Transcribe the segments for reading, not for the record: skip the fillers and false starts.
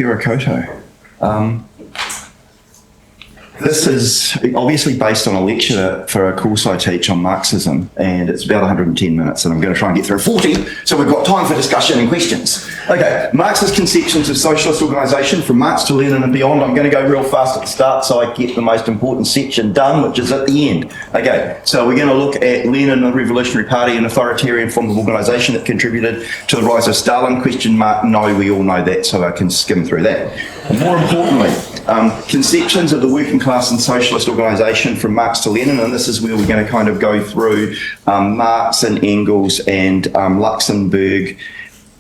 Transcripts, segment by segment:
Kia ora koutou. This is obviously based on a lecture for a course I teach on Marxism, and it's about 110 minutes, and I'm going to try and get through 40, so we've got time for discussion and questions. Okay, Marxist conceptions of socialist organisation from Marx to Lenin and beyond. I'm going to go real fast at the start so I get the most important section done, which is at the end. Okay, so we're going to look at Lenin and the Revolutionary Party, an authoritarian form of organisation that contributed to the rise of Stalin. Question mark, no, we all know that, so I can skim through that. And more importantly, conceptions of the working class and socialist organisation from Marx to Lenin, and this is where we're going to kind of go through Marx and Engels and Luxemburg,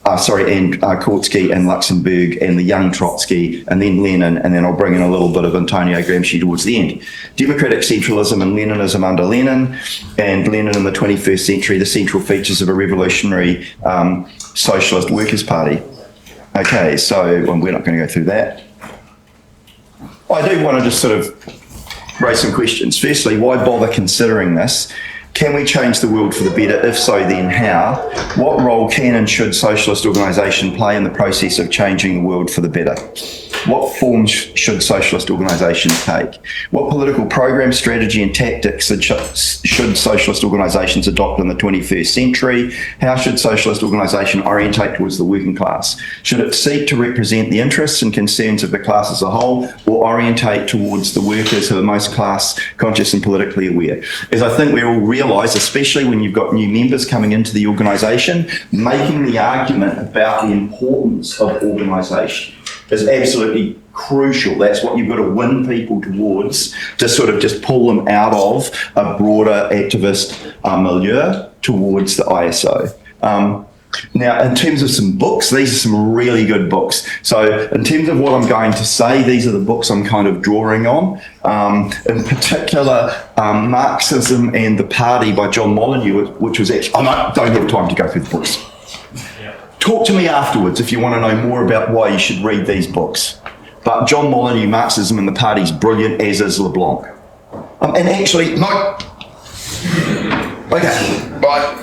Kautsky and Luxemburg and the young Trotsky, and then Lenin, and then I'll bring in a little bit of Antonio Gramsci towards the end. Democratic centralism and Leninism under Lenin, and Lenin in the 21st century, the central features of a revolutionary socialist workers' party. Okay, so we're not going to go through that. I do want to just sort of raise some questions. Firstly, why bother considering this? Can we change the world for the better? If so, then how? What role can and should socialist organisation play in the process of changing the world for the better? What forms should socialist organisations take? What political program, strategy and tactics should socialist organisations adopt in the 21st century? How should socialist organisation orientate towards the working class? Should it seek to represent the interests and concerns of the class as a whole, or orientate towards the workers who are most class conscious and politically aware? As I think we all realise, especially when you've got new members coming into the organisation, making the argument about the importance of organisation is absolutely crucial. That's what you've got to win people towards, to sort of just pull them out of a broader activist milieu towards the ISO. Now, in terms of some books, these are some really good books. So in terms of what I'm going to say, these are the books I'm kind of drawing on. In particular, Marxism and the Party by John Molyneux, which was actually, I don't have time to go through the books. Talk to me afterwards if you want to know more about why you should read these books. But John Molyneux, Marxism and the Party is brilliant, as is LeBlanc. And actually, no. Okay, right.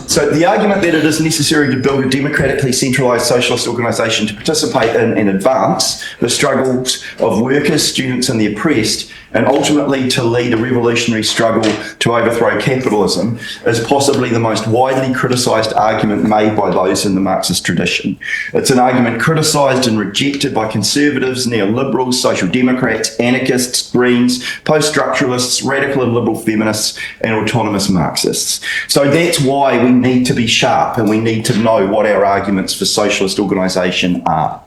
So the argument that it is necessary to build a democratically centralised socialist organisation to participate in and advance the struggles of workers, students and the oppressed, and ultimately to lead a revolutionary struggle to overthrow capitalism, is possibly the most widely criticised argument made by those in the Marxist tradition. It's an argument criticised and rejected by conservatives, neoliberals, social democrats, anarchists, Greens, post-structuralists, radical and liberal feminists, and autonomous Marxists. So that's why we need to be sharp and we need to know what our arguments for socialist organisation are.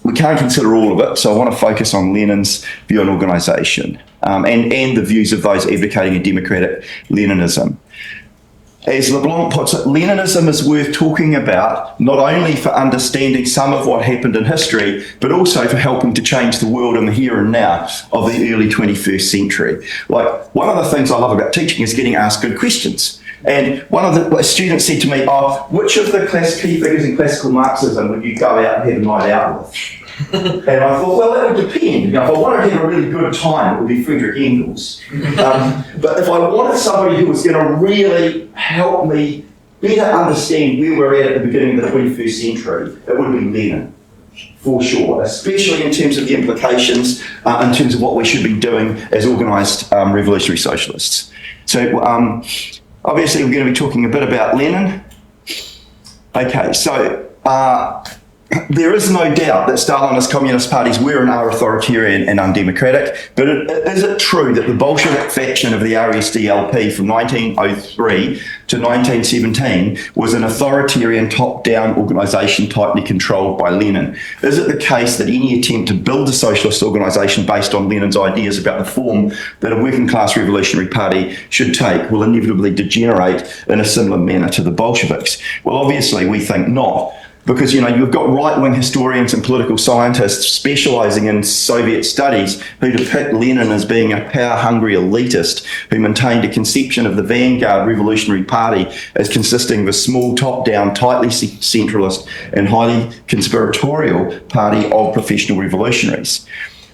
We can't consider all of it, so I want to focus on Lenin's view on organisation and the views of those advocating a democratic Leninism. As LeBlanc puts it, Leninism is worth talking about not only for understanding some of what happened in history, but also for helping to change the world in the here and now of the early 21st century. Like, one of the things I love about teaching is getting asked good questions. And one of the students said to me, which of the key figures in classical Marxism would you go out and have a night out with? And I thought, well, that would depend. You know, if I wanted to have a really good time, it would be Friedrich Engels. But if I wanted somebody who was going to really help me better understand where we're at the beginning of the 21st century, it would be Lenin, for sure, especially in terms of the implications, in terms of what we should be doing as organised revolutionary socialists. So obviously we're going to be talking a bit about Lenin. Okay, so there is no doubt that Stalinist communist parties were and are authoritarian and undemocratic, but is it true that the Bolshevik faction of the RSDLP from 1903 to 1917 was an authoritarian top-down organisation tightly controlled by Lenin? Is it the case that any attempt to build a socialist organisation based on Lenin's ideas about the form that a working class revolutionary party should take will inevitably degenerate in a similar manner to the Bolsheviks? Well, obviously we think not. Because, you know, you've got right-wing historians and political scientists specialising in Soviet studies who depict Lenin as being a power-hungry elitist who maintained a conception of the vanguard revolutionary party as consisting of a small top-down, tightly centralist and highly conspiratorial party of professional revolutionaries.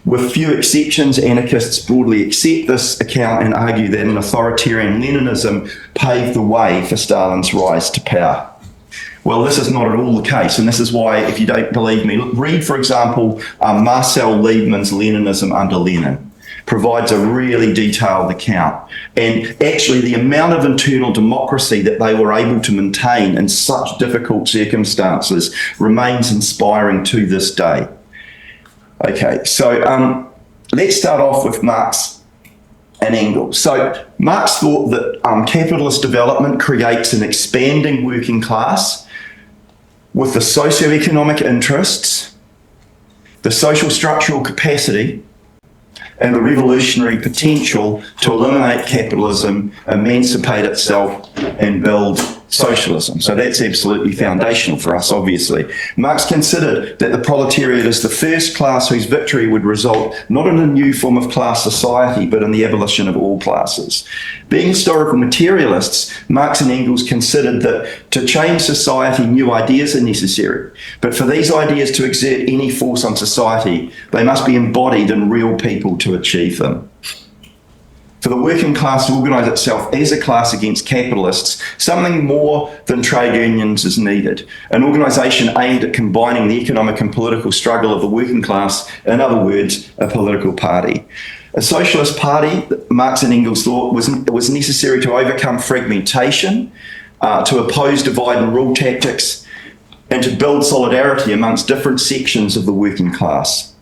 With few exceptions, anarchists broadly accept this account and argue that an authoritarian Leninism paved the way for Stalin's rise to power. Well, this is not at all the case, and this is why, if you don't believe me, read, for example, Marcel Liebman's Leninism under Lenin. Provides a really detailed account. And actually the amount of internal democracy that they were able to maintain in such difficult circumstances remains inspiring to this day. Okay, so let's start off with Marx and Engels. So Marx thought that capitalist development creates an expanding working class with the socio-economic interests, the social structural capacity, and the revolutionary potential to eliminate capitalism, emancipate itself, and build socialism. So that's absolutely foundational for us, obviously. Marx considered that the proletariat is the first class whose victory would result not in a new form of class society, but in the abolition of all classes. Being historical materialists, Marx and Engels considered that to change society, new ideas are necessary. But for these ideas to exert any force on society, they must be embodied in real people to achieve them. For the working class to organise itself as a class against capitalists, something more than trade unions is needed. An organisation aimed at combining the economic and political struggle of the working class, in other words, a political party. A socialist party, Marx and Engels thought, was necessary to overcome fragmentation, to oppose divide and rule tactics, and to build solidarity amongst different sections of the working class.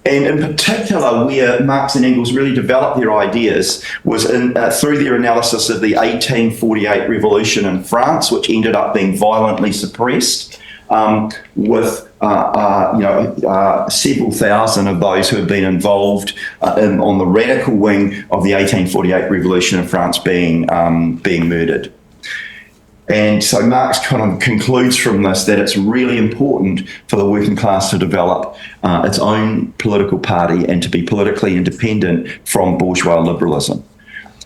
And in particular, where Marx and Engels really developed their ideas was through their analysis of the 1848 revolution in France, which ended up being violently suppressed, with several thousand of those who had been involved on the radical wing of the 1848 revolution in France being murdered. And so Marx kind of concludes from this that it's really important for the working class to develop its own political party and to be politically independent from bourgeois liberalism.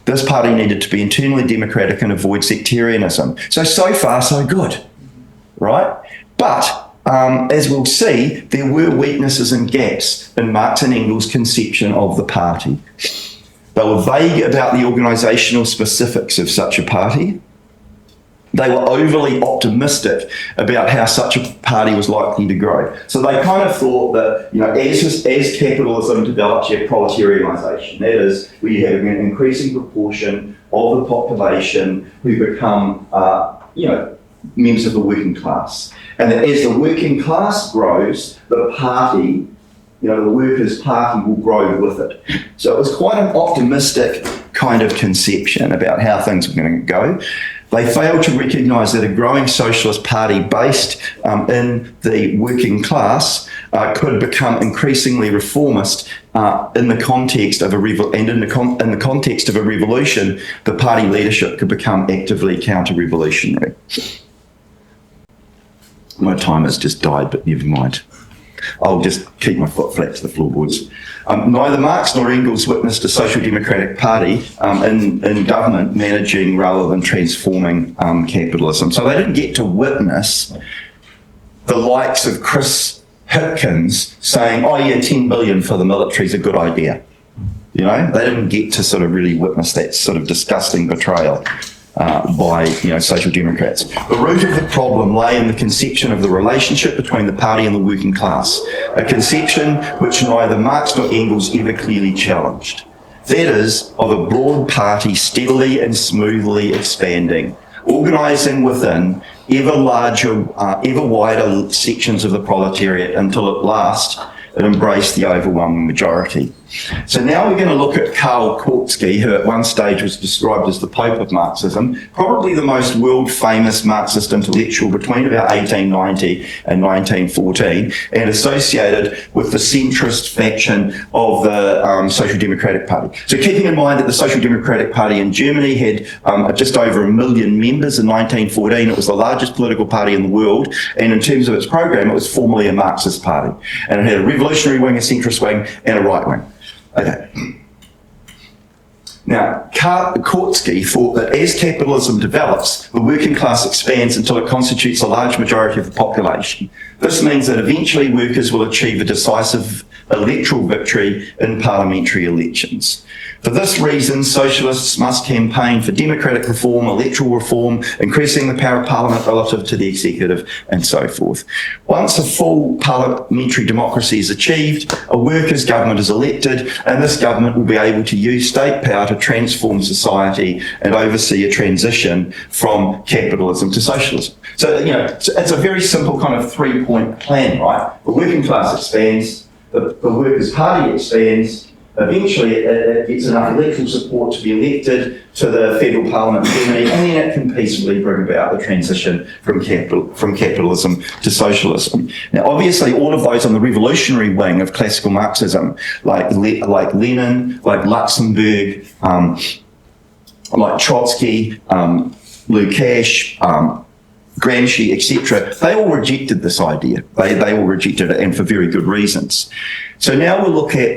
This party needed to be internally democratic and avoid sectarianism. So far, so good, right? But as we'll see, there were weaknesses and gaps in Marx and Engels' conception of the party. They were vague about the organisational specifics of such a party. They were overly optimistic about how such a party was likely to grow. So they kind of thought that, as capitalism develops, you have proletarianisation. That is, where you have an increasing proportion of the population who become, members of the working class. And that as the working class grows, the party, the workers' party will grow with it. So it was quite an optimistic kind of conception about how things were going to go. They failed to recognise that a growing socialist party based in the working class could become increasingly reformist in the context of in the context of a revolution. The party leadership could become actively counter-revolutionary. My timer's just died, but never mind. I'll just keep my foot flat to the floorboards. Neither Marx nor Engels witnessed a social democratic party in government managing rather than transforming capitalism. So they didn't get to witness the likes of Chris Hipkins saying, 10 billion for the military is a good idea. They didn't get to sort of really witness that sort of disgusting betrayal by social democrats. The root of the problem lay in the conception of the relationship between the party and the working class, a conception which neither Marx nor Engels ever clearly challenged. That is, of a broad party steadily and smoothly expanding, organising within ever larger, ever wider sections of the proletariat until at last it embraced the overwhelming majority. So now we're going to look at Karl Kautsky, who at one stage was described as the Pope of Marxism, probably the most world-famous Marxist intellectual between about 1890 and 1914, and associated with the centrist faction of the Social Democratic Party. So keeping in mind that the Social Democratic Party in Germany had just over 1 million members in 1914, it was the largest political party in the world, and in terms of its program, it was formally a Marxist party. And it had a revolutionary wing, a centrist wing, and a right wing. Okay. Now, Kautsky thought that as capitalism develops, the working class expands until it constitutes a large majority of the population. This means that eventually workers will achieve a decisive electoral victory in parliamentary elections. For this reason, socialists must campaign for democratic reform, electoral reform, increasing the power of parliament relative to the executive, and so forth. Once a full parliamentary democracy is achieved, a workers' government is elected, and this government will be able to use state power to transform society and oversee a transition from capitalism to socialism. So, it's a very simple kind of three-point plan, right? The working class expands, the Workers' Party expands, eventually it gets enough electoral support to be elected to the federal parliament in Germany, and then it can peacefully bring about the transition from capitalism to socialism. Now, obviously, all of those on the revolutionary wing of classical Marxism, like Lenin, like Luxemburg, like Trotsky, Lukács, Gramsci, etc., they all rejected this idea. They all rejected it, and for very good reasons. So now we'll look at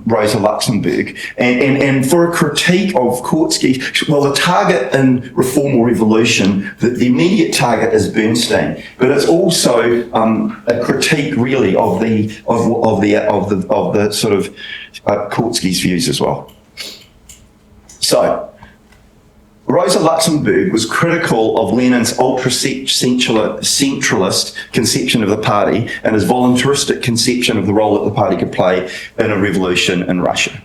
Rosa Luxemburg, and for a critique of Kautsky, well, the target in Reform or Revolution, the immediate target is Bernstein, but it's also a critique really of the sort of Kautsky's views as well. So, Rosa Luxemburg was critical of Lenin's ultra-centralist conception of the party and his voluntaristic conception of the role that the party could play in a revolution in Russia.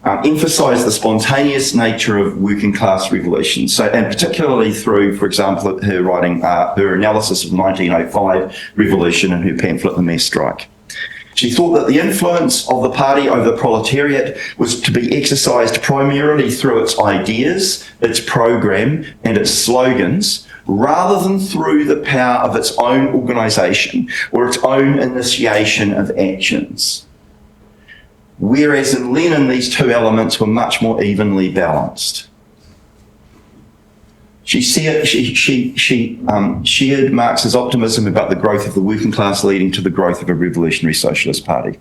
Emphasised the spontaneous nature of working class revolutions, so, and particularly through, for example, her writing, her analysis of the 1905 revolution and her pamphlet, The Mass Strike. She thought that the influence of the party over the proletariat was to be exercised primarily through its ideas, its program, and its slogans, rather than through the power of its own organisation or its own initiation of actions. Whereas in Lenin, these two elements were much more evenly balanced. She shared Marx's optimism about the growth of the working class leading to the growth of a revolutionary socialist party.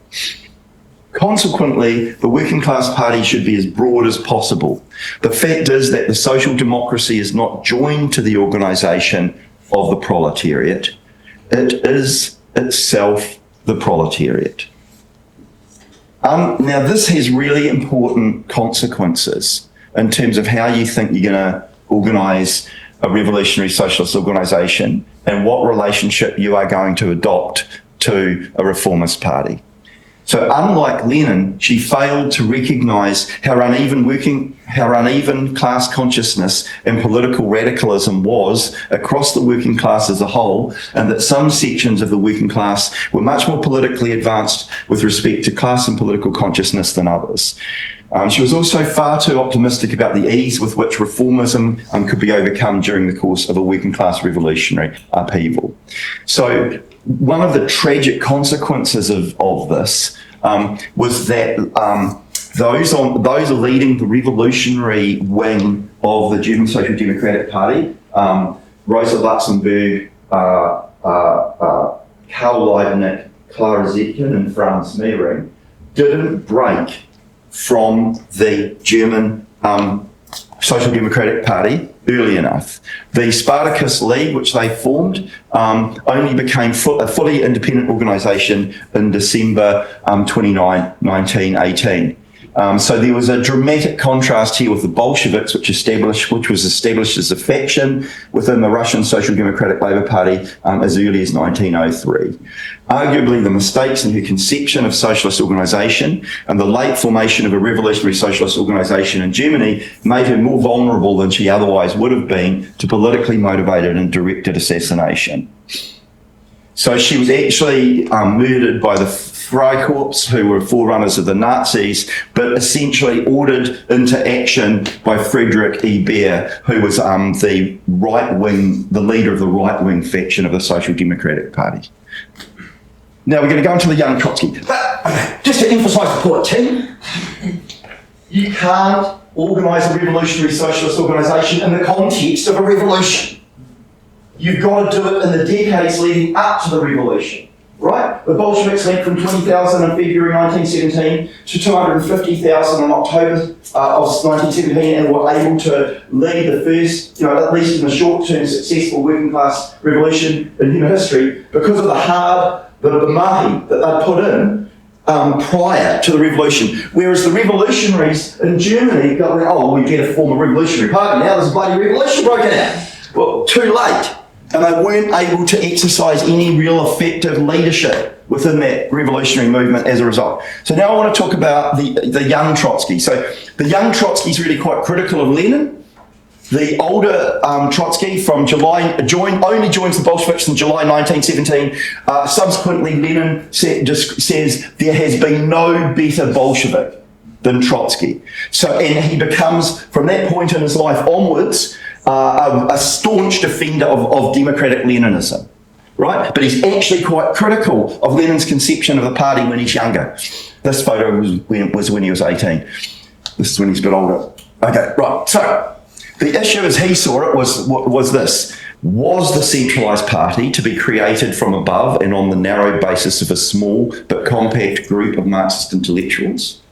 Consequently, the working class party should be as broad as possible. The fact is that the social democracy is not joined to the organisation of the proletariat. It is itself the proletariat. Now, this has really important consequences in terms of how you think you're going to organise a revolutionary socialist organisation and what relationship you are going to adopt to a reformist party. So unlike Lenin, she failed to recognise how uneven class consciousness and political radicalism was across the working class as a whole, and that some sections of the working class were much more politically advanced with respect to class and political consciousness than others. She was also far too optimistic about the ease with which reformism could be overcome during the course of a working class revolutionary upheaval. So one of the tragic consequences of this was that those leading the revolutionary wing of the German Social Democratic Party, Rosa Luxemburg, Karl Liebknecht, Clara Zetkin, and Franz Mehring, didn't break from the German Social Democratic Party early enough. The Spartacus League, which they formed, only became a fully independent organisation in December 29, 1918. So there was a dramatic contrast here with the Bolsheviks, which was established as a faction within the Russian Social Democratic Labour Party as early as 1903. Arguably, the mistakes in her conception of socialist organisation and the late formation of a revolutionary socialist organisation in Germany made her more vulnerable than she otherwise would have been to politically motivated and directed assassination. So she was actually murdered by the Freikorps, who were forerunners of the Nazis, but essentially ordered into action by Friedrich E. Beer, who was the leader of the right-wing faction of the Social Democratic Party. Now we're going to go into the young Trotsky. But just to emphasise the point, Tim, you can't organise a revolutionary socialist organisation in the context of a revolution. You've got to do it in the decades leading up to the revolution, right? The Bolsheviks went from 20,000 in February 1917 to 250,000 in October of 1917 and were able to lead the first, at least in the short term, successful working class revolution in human history because of the mahi that they put in prior to the revolution. Whereas the revolutionaries in Germany go, oh, we better form a revolutionary party now, there's a bloody revolution broken out. Well, too late. And they weren't able to exercise any real effective leadership within that revolutionary movement as a result. So now I want to talk about the young Trotsky. So the young Trotsky is really quite critical of Lenin. The older Trotsky from only joins the Bolsheviks in July 1917. Subsequently, Lenin just says there has been no better Bolshevik than Trotsky. So, and he becomes, from that point in his life onwards, a staunch defender of democratic Leninism, right? But he's actually quite critical of Lenin's conception of the party when he's younger. This photo was when he was 18. This is when he's a bit older. Okay, right, so the issue as he saw it was this. Was the centralised party to be created from above and on the narrow basis of a small but compact group of Marxist intellectuals?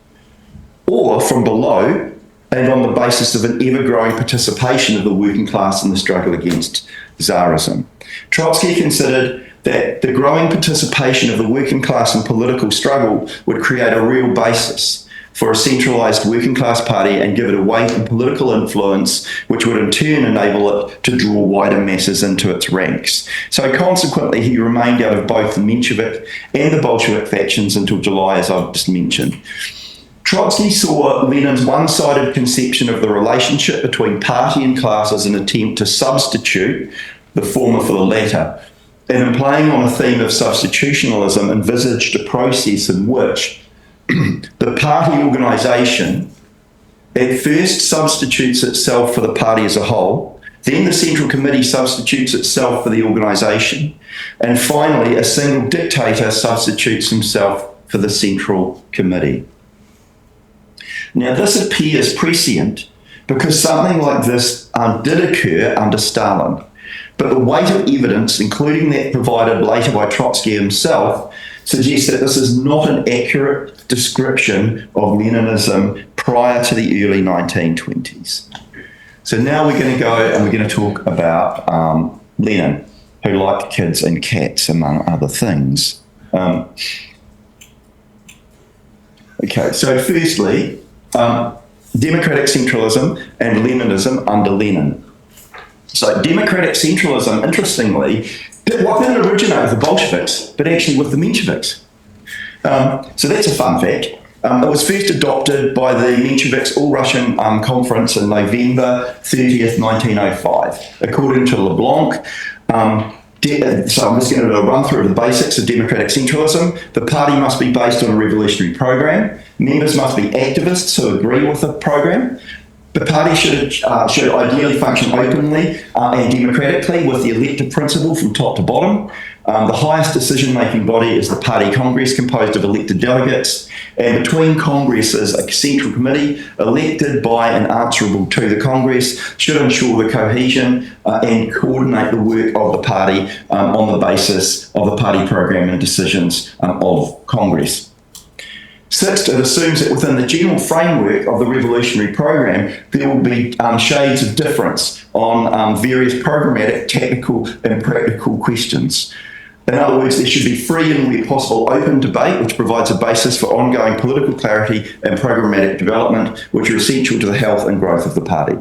Or from below and on the basis of an ever-growing participation of the working class in the struggle against Tsarism? Trotsky considered that the growing participation of the working class in political struggle would create a real basis for a centralised working class party and give it a weight and political influence which would in turn enable it to draw wider masses into its ranks. So consequently he remained out of both the Menshevik and the Bolshevik factions until July, as I've just mentioned. Trotsky saw Lenin's one-sided conception of the relationship between party and class as an attempt to substitute the former for the latter, and in playing on a theme of substitutionalism envisaged a process in which the party organisation at first substitutes itself for the party as a whole, then the Central Committee substitutes itself for the organisation, and finally a single dictator substitutes himself for the Central Committee. Now this appears prescient because something like this did occur under Stalin, but the weight of evidence, including that provided later by Trotsky himself, suggests that this is not an accurate description of Leninism prior to the early 1920s. So now we're going to go and we're going to talk about Lenin, who liked kids and cats, among other things. Okay, so firstly, democratic centralism and Leninism under Lenin. So democratic centralism, interestingly, didn't originate with the Bolsheviks, but actually with the Mensheviks. So that's a fun fact. It was first adopted by the Mensheviks All-Russian Conference in November 30th, 1905. According to LeBlanc, so I'm just going to do a run through of the basics of democratic centralism. The party must be based on a revolutionary program. Members must be activists who agree with the program. The party should ideally function openly and democratically with the elected principle from top to bottom. The highest decision-making body is the party congress, composed of elected delegates, and between congresses, a central committee elected by and answerable to the congress should ensure the cohesion and coordinate the work of the party on the basis of the party program and decisions of Congress. Sixth, it assumes that within the general framework of the revolutionary program, there will be shades of difference on various programmatic, tactical and practical questions. In other words, there should be free and, where possible, open debate, which provides a basis for ongoing political clarity and programmatic development, which are essential to the health and growth of the party.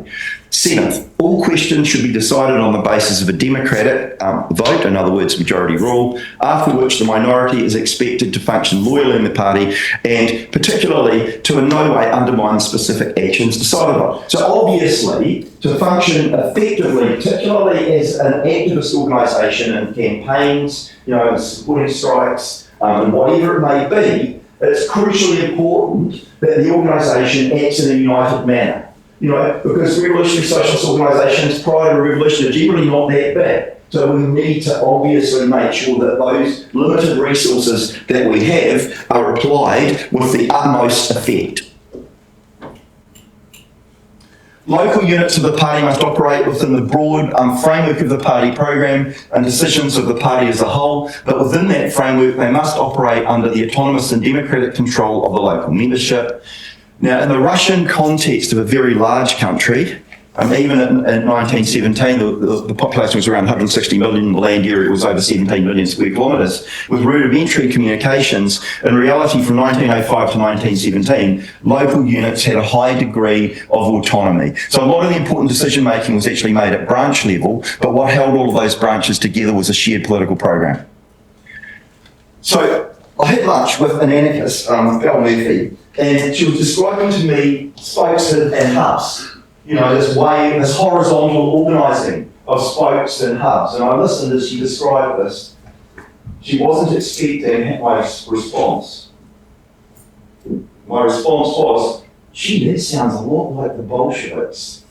Seventh, all questions should be decided on the basis of a democratic vote, in other words, majority rule, after which the minority is expected to function loyally in the party and particularly to in no way undermine specific actions decided on. So obviously, to function effectively, particularly as an activist organisation in campaigns, supporting strikes, and whatever it may be, it's crucially important that the organisation acts in a united manner. Because revolutionary socialist organisations prior to the revolution are generally not that big. So we need to obviously make sure that those limited resources that we have are applied with the utmost effect. Local units of the party must operate within the broad framework of the party program and decisions of the party as a whole, but within that framework they must operate under the autonomous and democratic control of the local membership. Now, in the Russian context of a very large country, Even in 1917, the population was around 160 million, the land area was over 17 million square kilometres. With rudimentary communications, in reality from 1905 to 1917, local units had a high degree of autonomy. So a lot of the important decision making was actually made at branch level, but what held all of those branches together was a shared political program. So I had lunch with an anarchist, Belle Murphy, and she was describing to me spokes and hubs. You know, this horizontal organising of spokes and hubs. And I listened as she described this. She wasn't expecting my response. My response was, gee, that sounds a lot like the Bolsheviks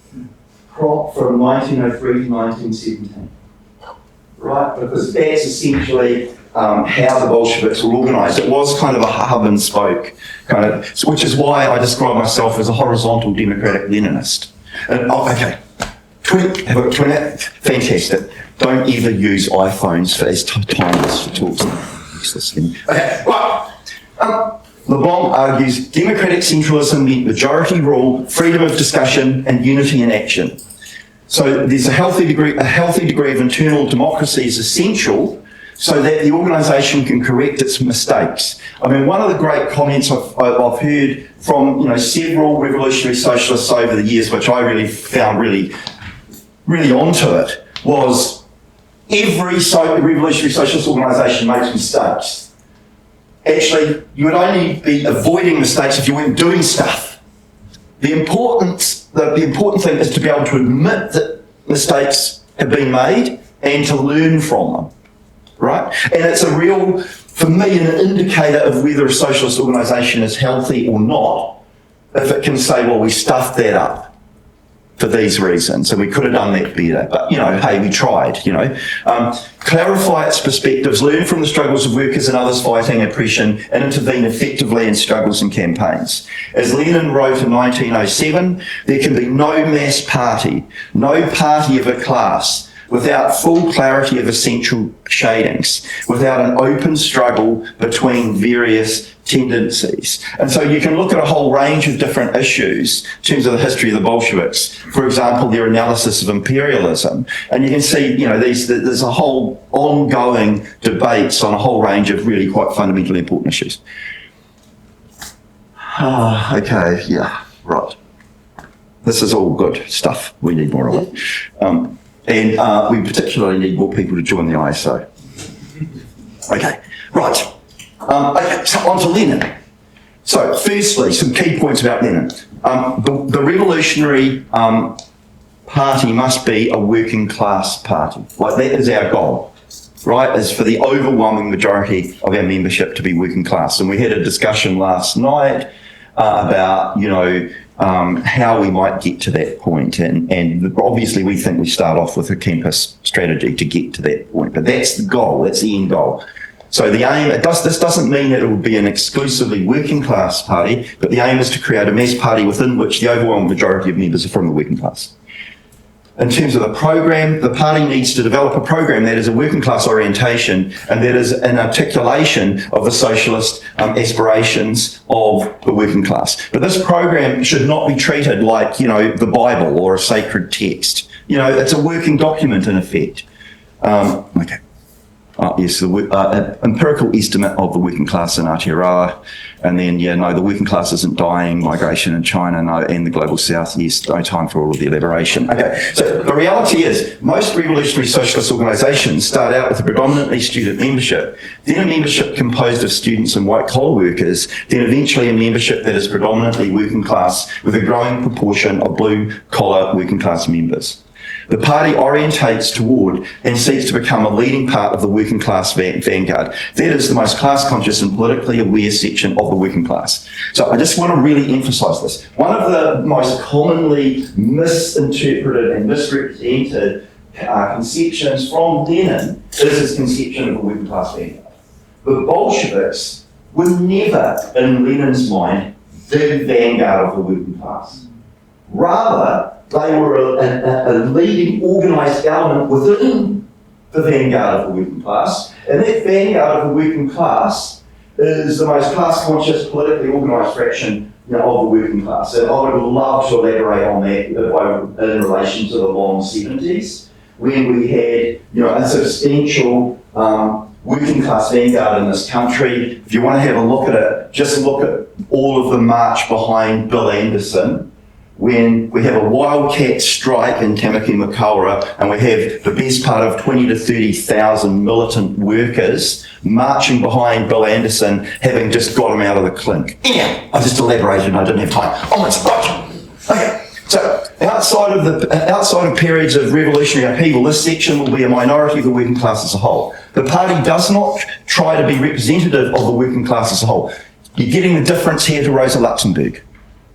from 1903 to 1917. Right? Because that's essentially how the Bolsheviks were organised. It was kind of a hub and spoke kind of, which is why I describe myself as a horizontal democratic Leninist. Okay, have a 20 minutes? Fantastic. Don't ever use iPhones as timeless for talks. Useless. Okay, right. LeBlanc argues democratic centralism meant majority rule, freedom of discussion, and unity in action. So there's a healthy degree of internal democracy is essential so that the organisation can correct its mistakes. I mean, one of the great comments I've heard from several revolutionary socialists over the years, which I really found really onto it, was every revolutionary socialist organisation makes mistakes. Actually, you would only be avoiding mistakes if you weren't doing stuff. The important thing is to be able to admit that mistakes have been made and to learn from them. Right? And it's a real, for me, an indicator of whether a socialist organisation is healthy or not, if it can say, well, we stuffed that up for these reasons, and we could have done that better, but, hey, we tried, clarify its perspectives, learn from the struggles of workers and others fighting oppression, and intervene effectively in struggles and campaigns. As Lenin wrote in 1907, there can be no mass party, no party of a class, without full clarity of essential shadings, without an open struggle between various tendencies. And so you can look at a whole range of different issues in terms of the history of the Bolsheviks. For example, their analysis of imperialism. And you can see, there's a whole ongoing debates on a whole range of really quite fundamentally important issues. Okay, yeah, right. This is all good stuff. We need more of it. And we particularly need more people to join the ISO. Okay, right. Okay, so on to Lenin. So, firstly, some key points about Lenin. The revolutionary party must be a working class party. Like, that is our goal, right? Is for the overwhelming majority of our membership to be working class. And we had a discussion last night about, how we might get to that point. And obviously we think we start off with a campus strategy to get to that point, but that's the goal, that's the end goal. So the aim, this doesn't mean that it will be an exclusively working class party, but the aim is to create a mass party within which the overwhelming majority of members are from the working class. In terms of the program, the party needs to develop a program that is a working class orientation and that is an articulation of the socialist aspirations of the working class. But this program should not be treated like, the Bible or a sacred text. It's a working document in effect. Okay. Yes, the empirical estimate of the working class in Aotearoa, and then, the working class isn't dying, migration in China, no, and the global south, yes, no time for all of the elaboration. Okay, so the reality is, most revolutionary socialist organisations start out with a predominantly student membership, then a membership composed of students and white-collar workers, then eventually a membership that is predominantly working class with a growing proportion of blue-collar working class members. The party orientates toward and seeks to become a leading part of the working class vanguard. That is the most class-conscious and politically aware section of the working class. So I just want to really emphasise this. One of the most commonly misinterpreted and misrepresented conceptions from Lenin is his conception of a working class vanguard. The Bolsheviks were never, in Lenin's mind, the vanguard of the working class. Rather, they were a leading organised element within the vanguard of the working class, and that vanguard of the working class is the most class-conscious, politically organised fraction of the working class. And I would love to elaborate on that in relation to the long 70s, when we had a substantial working class vanguard in this country. If you want to have a look at it, just look at all of the march behind Bill Anderson, when we have a wildcat strike in Tamaki Makaurau, and we have the best part of 20 to 30,000 militant workers marching behind Bill Anderson, having just got him out of the clink. Yeah, I just elaborated and I didn't have time. Oh, it's right. Okay, so outside of periods of revolutionary upheaval, this section will be a minority of the working class as a whole. The party does not try to be representative of the working class as a whole. You're getting the difference here to Rosa Luxemburg,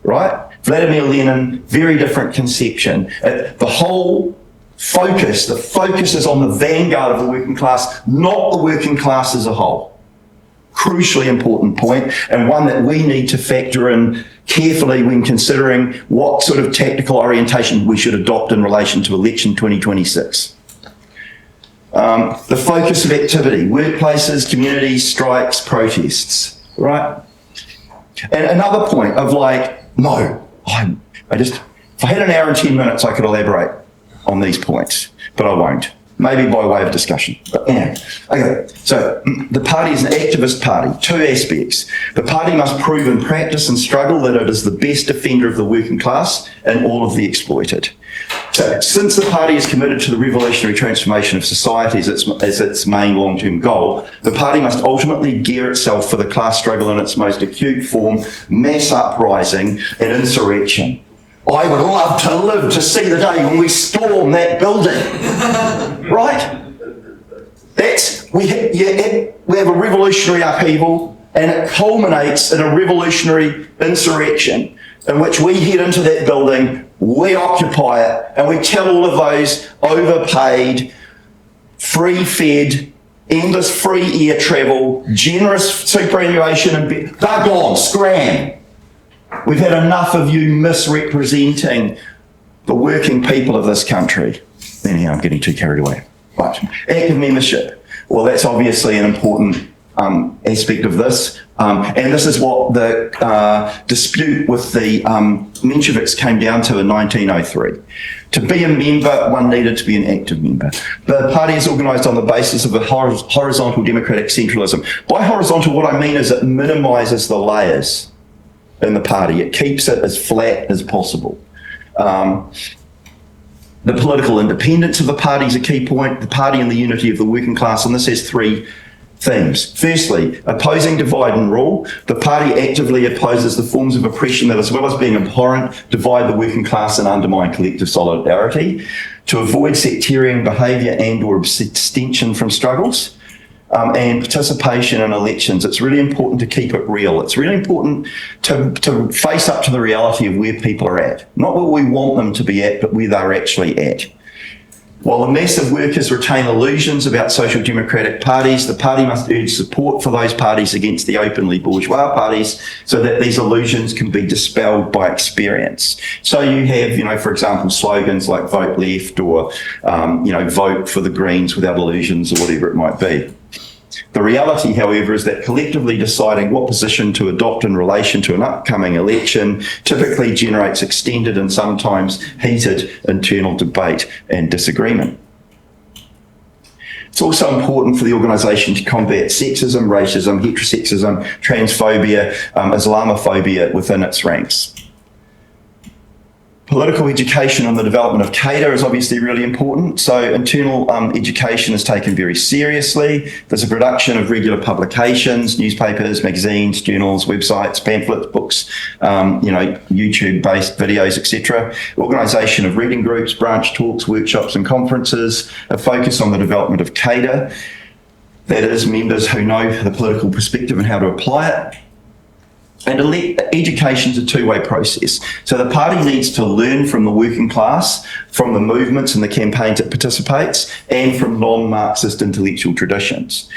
right? Vladimir Lenin, very different conception. The focus is on the vanguard of the working class, not the working class as a whole. Crucially important point, and one that we need to factor in carefully when considering what sort of tactical orientation we should adopt in relation to election 2026. The focus of activity, workplaces, communities, strikes, protests, right? And another point of if I had an hour and 10 minutes, I could elaborate on these points, but I won't. Maybe by way of discussion. But yeah. Okay, so the party is an activist party. Two aspects. The party must prove in practice and struggle that it is the best defender of the working class and all of the exploited. So since the party is committed to the revolutionary transformation of society as its main long-term goal, the party must ultimately gear itself for the class struggle in its most acute form, mass uprising and insurrection. I would love to live to see the day when we storm that building, right? We have a revolutionary upheaval, and it culminates in a revolutionary insurrection in which we head into that building, we occupy it, and we tell all of those overpaid, free-fed, endless free air travel, generous superannuation, and they're gone, scram. We've had enough of you misrepresenting the working people of this country. Anyhow, I'm getting too carried away. Right, active membership. Well, that's obviously an important aspect of this. And this is what the dispute with the Mensheviks came down to in 1903. To be a member, one needed to be an active member. The party is organised on the basis of a horizontal democratic centralism. By horizontal, what I mean is it minimises the layers in the party. It keeps it as flat as possible. The political independence of the party is a key point. The party and the unity of the working class, and this has three themes. Firstly, opposing divide and rule. The party actively opposes the forms of oppression that, as well as being abhorrent, divide the working class and undermine collective solidarity. To avoid sectarian behaviour and or abstention from struggles. And participation in elections. It's really important to keep it real. It's really important to face up to the reality of where people are at. Not where we want them to be at, but where they're actually at. While the massive workers retain illusions about social democratic parties, the party must urge support for those parties against the openly bourgeois parties so that these illusions can be dispelled by experience. So you have, for example, slogans like vote left or, vote for the Greens without illusions or whatever it might be. The reality, however, is that collectively deciding what position to adopt in relation to an upcoming election typically generates extended and sometimes heated internal debate and disagreement. It's also important for the organisation to combat sexism, racism, heterosexism, transphobia, Islamophobia within its ranks. Political education on the development of cadre is obviously really important. So internal education is taken very seriously. There's a production of regular publications, newspapers, magazines, journals, websites, pamphlets, books, YouTube-based videos, etc. Organisation of reading groups, branch talks, workshops and conferences, a focus on the development of cadre. That is, members who know the political perspective and how to apply it. And education is a two-way process. So the party needs to learn from the working class, from the movements and the campaigns it participates, and from non-Marxist intellectual traditions.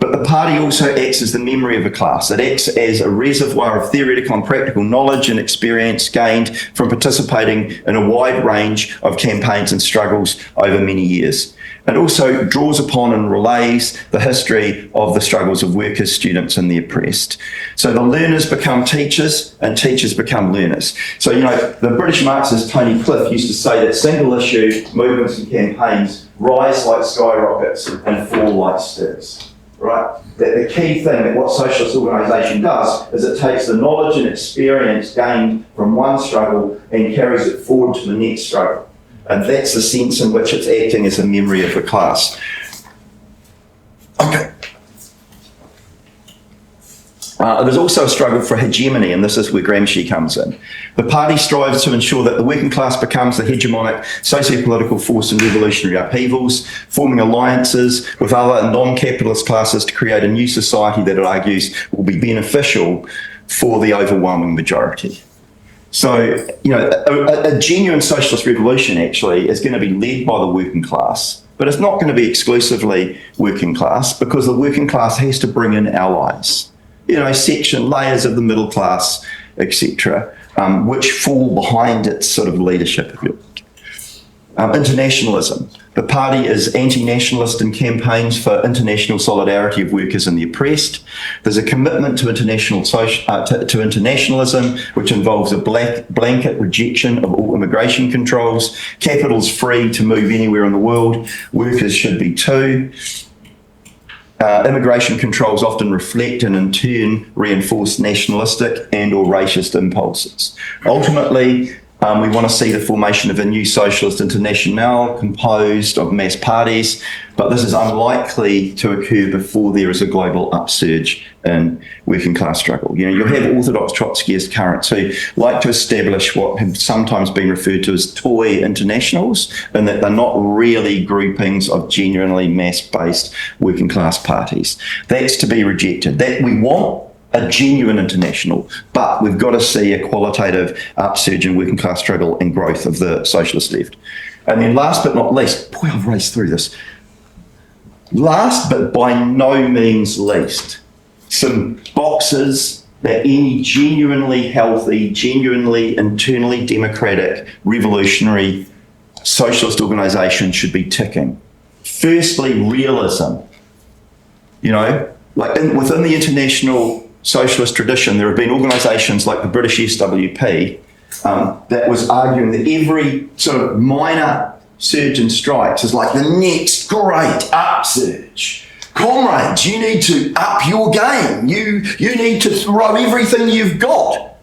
But the party also acts as the memory of a class. It acts as a reservoir of theoretical and practical knowledge and experience gained from participating in a wide range of campaigns and struggles over many years. It also draws upon and relays the history of the struggles of workers, students, and the oppressed. So the learners become teachers, and teachers become learners. So, the British Marxist Tony Cliff used to say that single-issue movements and campaigns rise like skyrockets and fall like sticks. Right? The key thing that what socialist organisation does is it takes the knowledge and experience gained from one struggle and carries it forward to the next struggle. And that's the sense in which it's acting as a memory of the class. Okay. There's also a struggle for hegemony, and this is where Gramsci comes in. The party strives to ensure that the working class becomes the hegemonic socio-political force in revolutionary upheavals, forming alliances with other non-capitalist classes to create a new society that it argues will be beneficial for the overwhelming majority. So, a genuine socialist revolution actually is going to be led by the working class, but it's not going to be exclusively working class because the working class has to bring in allies, layers of the middle class, etc., which fall behind its sort of leadership, if you like. Internationalism. The party is anti-nationalist in campaigns for international solidarity of workers and the oppressed. There's a commitment to to internationalism, which involves a blanket rejection of all immigration controls. Capital's free to move anywhere in the world. Workers should be too. Immigration controls often reflect and in turn reinforce nationalistic and or racist impulses. Ultimately, we want to see the formation of a new socialist internationale composed of mass parties, but this is unlikely to occur before there is a global upsurge in working class struggle. You'll have orthodox Trotskyists currents who like to establish what have sometimes been referred to as toy internationals, and that they're not really groupings of genuinely mass-based working class parties. That's to be rejected. That we want a genuine international, but we've got to see a qualitative upsurge in working class struggle and growth of the socialist left. And then last but not least, boy, I've raced through this. Last but by no means least, some boxes that any genuinely healthy, genuinely internally democratic, revolutionary socialist organisation should be ticking. Firstly, realism. Within the international socialist tradition, there have been organisations like the British SWP that was arguing that every sort of minor surge in strikes is like the next great upsurge. Comrades, you need to up your game. You need to throw everything you've got,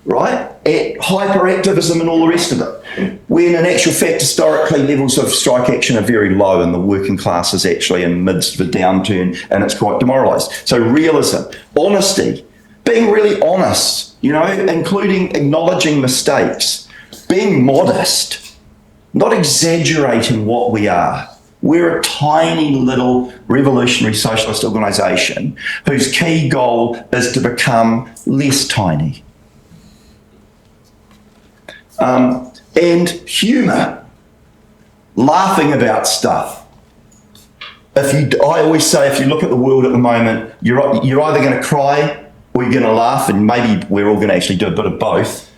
right, at hyperactivism and all the rest of it. When in actual fact, historically, levels of strike action are very low and the working class is actually in midst of a downturn and it's quite demoralised. So realism, honesty, being really honest, including acknowledging mistakes, being modest, not exaggerating what we are. We're a tiny little revolutionary socialist organisation whose key goal is to become less tiny. And humour, laughing about stuff. I always say, if you look at the world at the moment, you're either going to cry or you're going to laugh, and maybe we're all going to actually do a bit of both.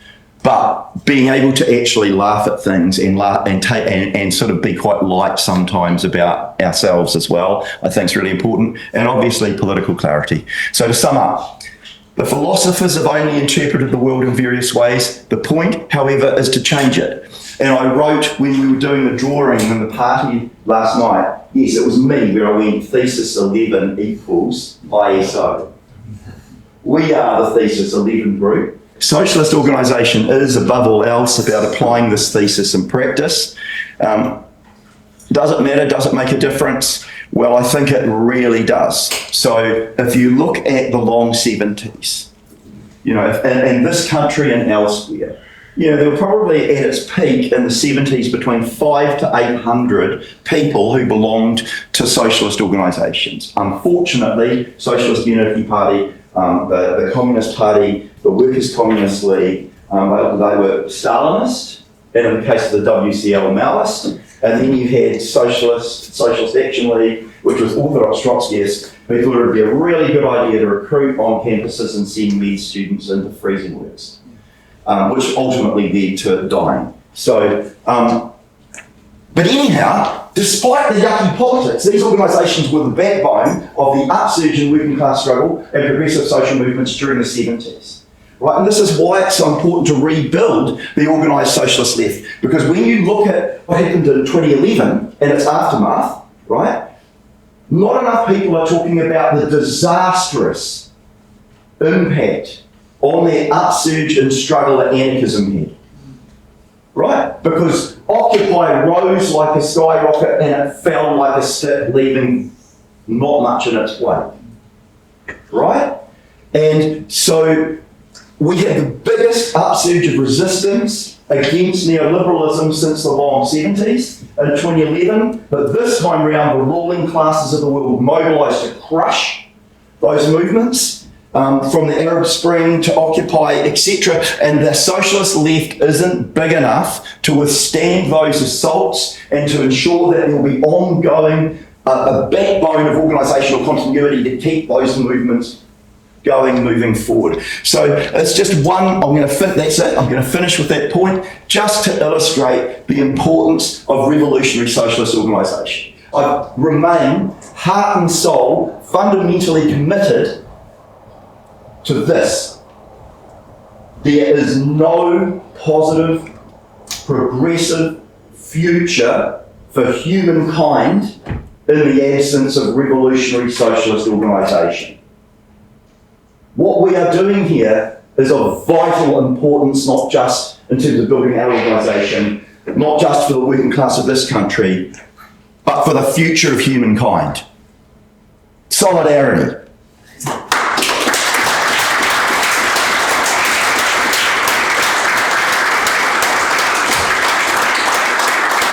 But being able to actually laugh at things and sort of be quite light sometimes about ourselves as well, I think is really important. And obviously political clarity. So to sum up, the philosophers have only interpreted the world in various ways. The point, however, is to change it. And I wrote, when we were doing the drawing in the party last night, yes, it was me, where I went thesis 11 equals ISO. We are the thesis 11 group. Socialist organisation is, above all else, about applying this thesis in practice. Does it matter? Does it make a difference? Well, I think it really does. So if you look at the long 70s, in this country and elsewhere, there were probably at its peak in the 70s between 500 to 800 people who belonged to socialist organisations. Unfortunately, Socialist Unity Party, the Communist Party, the Workers' Communist League, they were Stalinist, and in the case of the WCL, Maoist. And then you had Socialist Action League, which was orthodox Trotskyists, who thought it would be a really good idea to recruit on campuses and send med students into freezing works, which ultimately led to dying. So, but anyhow, despite the yucky politics, these organisations were the backbone of the upsurge in working class struggle and progressive social movements during the 70s. Right? And this is why it's so important to rebuild the organised socialist left. Because when you look at what happened in 2011 and its aftermath, right, not enough people are talking about the disastrous impact on the upsurge in struggle that anarchism had. Right? Because Occupy rose like a skyrocket and it fell like a stick, leaving not much in its wake. Right? And so we had the biggest upsurge of resistance against neoliberalism since the long 70s in 2011, but this time around the ruling classes of the world mobilised to crush those movements. From the Arab Spring to Occupy, etc. And the socialist left isn't big enough to withstand those assaults and to ensure that there will be ongoing, a backbone of organisational continuity to keep those movements going, moving forward. So it's just one, that's it, I'm going to finish with that point, just to illustrate the importance of revolutionary socialist organisation. I remain, heart and soul, fundamentally committed to this. There is no positive, progressive future for humankind in the absence of revolutionary socialist organisation. What we are doing here is of vital importance, not just in terms of building our organisation, not just for the working class of this country, but for the future of humankind. Solidarity.